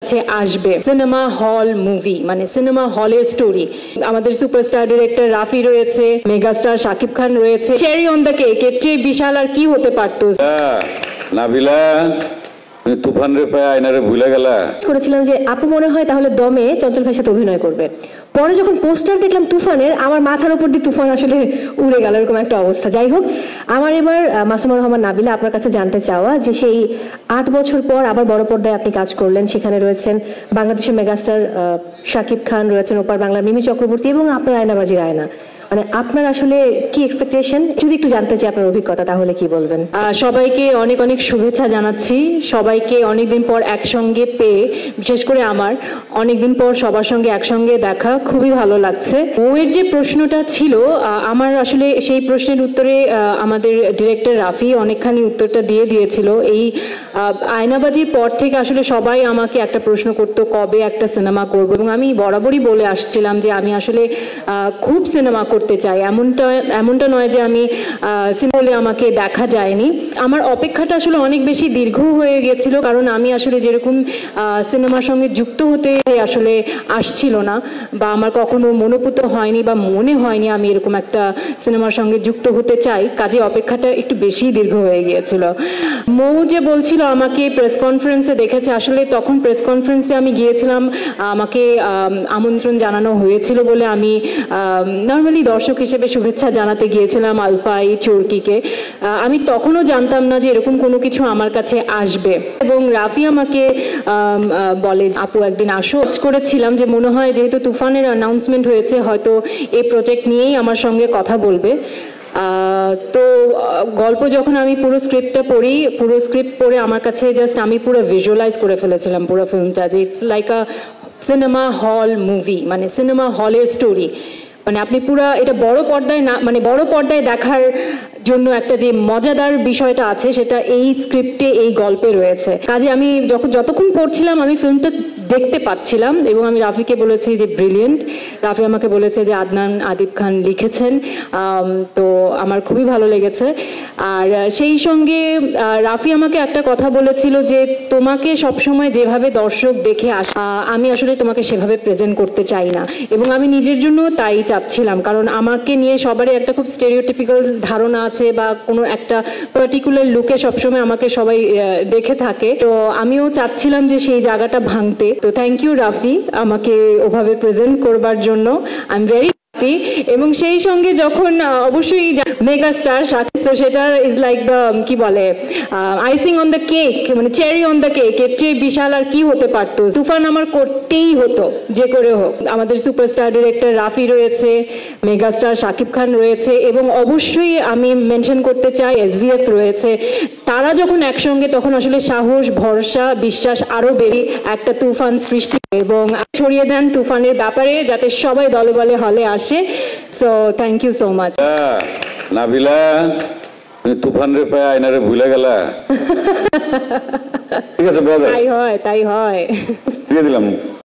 আসবে cinema hall movie, মানে cinema হলের স্টোরি। আমাদের সুপারস্টার ডিরেক্টর রাফি রয়েছে, মেগাস্টার শাকিব খান রয়েছে। চেরি অন দ্য কেক, এর চেয়ে বিশাল আর কি হতে পারতো। নাবিলা, তুফান রে পায় আয়নারে ভুলে গেলা। করেছিলাম যে আপু মনে হয় তাহলে দমে চঞ্চল ভাইয়ের সাথে অভিনয় করবে। পরে যখন পোস্টার দেখলাম তুফানের, আমার মাথার উপর দিয়ে তুফান আসলে উড়ে গেল, এরকম একটা অবস্থা। যাই হোক, আমার এবার মাসুমা রহমান নাবিলা আপনার কাছে জানতে চাওয়া যে সেই 8 বছর পর আবার বড় পর্দায় আপনি কাজ করলেন, সেখানে রয়েছেন বাংলাদেশের মেগাস্টার শাকিব খান, রয়েছেন ওপার বাংলার মিমি চক্রবর্তী এবং আপনার আয়নাবাজি রায়না। মানে আপনার আসলে কি এক্সপেকটেশন, যদি একটু জানতে চাই আপনার অভিজ্ঞতা, তাহলে কি বলবেন? সবাইকে অনেক অনেক শুভেচ্ছা জানাচ্ছি। সবাইকে অনেকদিন পর একসঙ্গে পেয়ে, বিশেষ করে আমার অনেকদিন পর সবার সঙ্গে একসঙ্গে দেখা খুবই ভালো লাগছে। বউয়ের যে প্রশ্নটা ছিল, আমার আসলে সেই প্রশ্নের উত্তরে আমাদের ডিরেক্টর রাফি অনেকখানি উত্তরটা দিয়ে দিয়েছিল। এই আয়নাবাজির পর থেকে আসলে সবাই আমাকে একটা প্রশ্ন করতো, কবে একটা সিনেমা করবো, এবং আমি বরাবরই বলে আসছিলাম যে আমি আসলে খুব সিনেমা করতে চাই। এমনটা নয় যে আমি সিনেমা আমাকে দেখা যায়নি। আমার অপেক্ষাটা আসলে অনেক বেশি দীর্ঘ হয়ে গেছিল, কারণ আমি আসলে যেরকম সিনেমার সঙ্গে যুক্ত হতে আসলে আসছিল না, বা আমার কখনো মনোপুত হয়নি বা মনে হয়নি আমি এরকম একটা সিনেমার সঙ্গে যুক্ত হতে চাই। কাজে অপেক্ষাটা একটু বেশি দীর্ঘ হয়ে গিয়েছিল। মৌ যে বলছিল আমাকে প্রেস কনফারেন্সে দেখেছে, আসলে তখন প্রেস কনফারেন্সে আমি গিয়েছিলাম, আমাকে আমন্ত্রণ জানানো হয়েছিল বলে আমি নর্মালি দর্শক হিসেবে শুভেচ্ছা জানাতে গিয়েছিলাম আলফাই চরকিকে। আমি তখনও জানতাম না যে এরকম কোনো কিছু আমার কাছে আসবে, এবং রাফি আমাকে বলে আপু একদিন আসো। করেছিলাম যে মনে হয় যেহেতু তুফানের অ্যানাউন্সমেন্ট হয়েছে, হয়তো এই প্রজেক্ট নিয়েই আমার সঙ্গে কথা বলবে। তো গল্প যখন আমি পুরো স্ক্রিপ্টটা পড়ি, পুরো স্ক্রিপ্ট পড়ে আমার কাছে জাস্ট আমি পুরো ভিজুয়ালাইজ করে ফেলেছিলাম পুরো ফিল্মটা, যে it's like a cinema hall movie, মানে সিনেমা হলের স্টোরি। মানে আপনি পুরো এটা বড় পর্দায় না, মানে বড় পর্দায় দেখার জন্য একটা যে মজাদার বিষয়টা আছে সেটা এই স্ক্রিপ্টে, এই গল্পে রয়েছে। কাজে আমি যতক্ষণ পড়ছিলাম আমি ফিল্মটা দেখতে পাচ্ছিলাম, এবং আমি রাফিকে বলেছি যে ব্রিলিয়েন্ট। রাফি আমাকে বলেছে যে আদনান আদিব খান লিখেছেন, তো আমার খুবই ভালো লেগেছে। আর সেই সঙ্গে রাফি আমাকে একটা কথা বলেছিল যে তোমাকে সবসময় যেভাবে দর্শক দেখে আসা, আমি আসলে তোমাকে সেভাবে প্রেজেন্ট করতে চাই না, এবং আমি নিজের জন্য তাই চাচ্ছিলাম। কারণ আমাকে নিয়ে সবারই একটা খুব স্টেরিওটিপিক্যাল ধারণা আছে, বা কোনো একটা পার্টিকুলার লুকে সবসময় আমাকে সবাই দেখে থাকে। তো আমিও চাচ্ছিলাম যে সেই জায়গাটা ভাঙতে। তো থ্যাংক ইউ রাফি আমাকে ওভাবে প্রেজেন্ট করবার জন্য। I am very happy. এবং সেই সঙ্গে যখন অবশ্যই মেগাস্টার শাকিব, সেটা ইজ লাইক দ্য কি বলে আইসিং অন দ্য কেক, মানে চেরি অন দ্য কেক। এর চেয়ে বিশাল আর কি হতে পারতো। তুফান আমার করতেই হতো যে করে হোক। আমাদের সুপারস্টার ডিরেক্টর রাফি রয়েছে, মেগাস্টার শাকিব খান রয়েছে, এবং অবশ্যই আমি মেনশন করতে চাই SVF রয়েছে। তারা যখন একসঙ্গে, তখন আসলে সাহস, ভরসা, বিশ্বাস আরো বেশি একটা তুফান সৃষ্টি, এবং ছড়িয়ে দেন তুফানের ব্যাপারে, যাতে সবাই দলে বলে হলে আসে। So thank you so much. Nabila, Toofan রে পায় আয়নারে ভুলে গেলা। ঠিক আছে, তাই হয়, তাই হয়, দিয়ে দিলাম।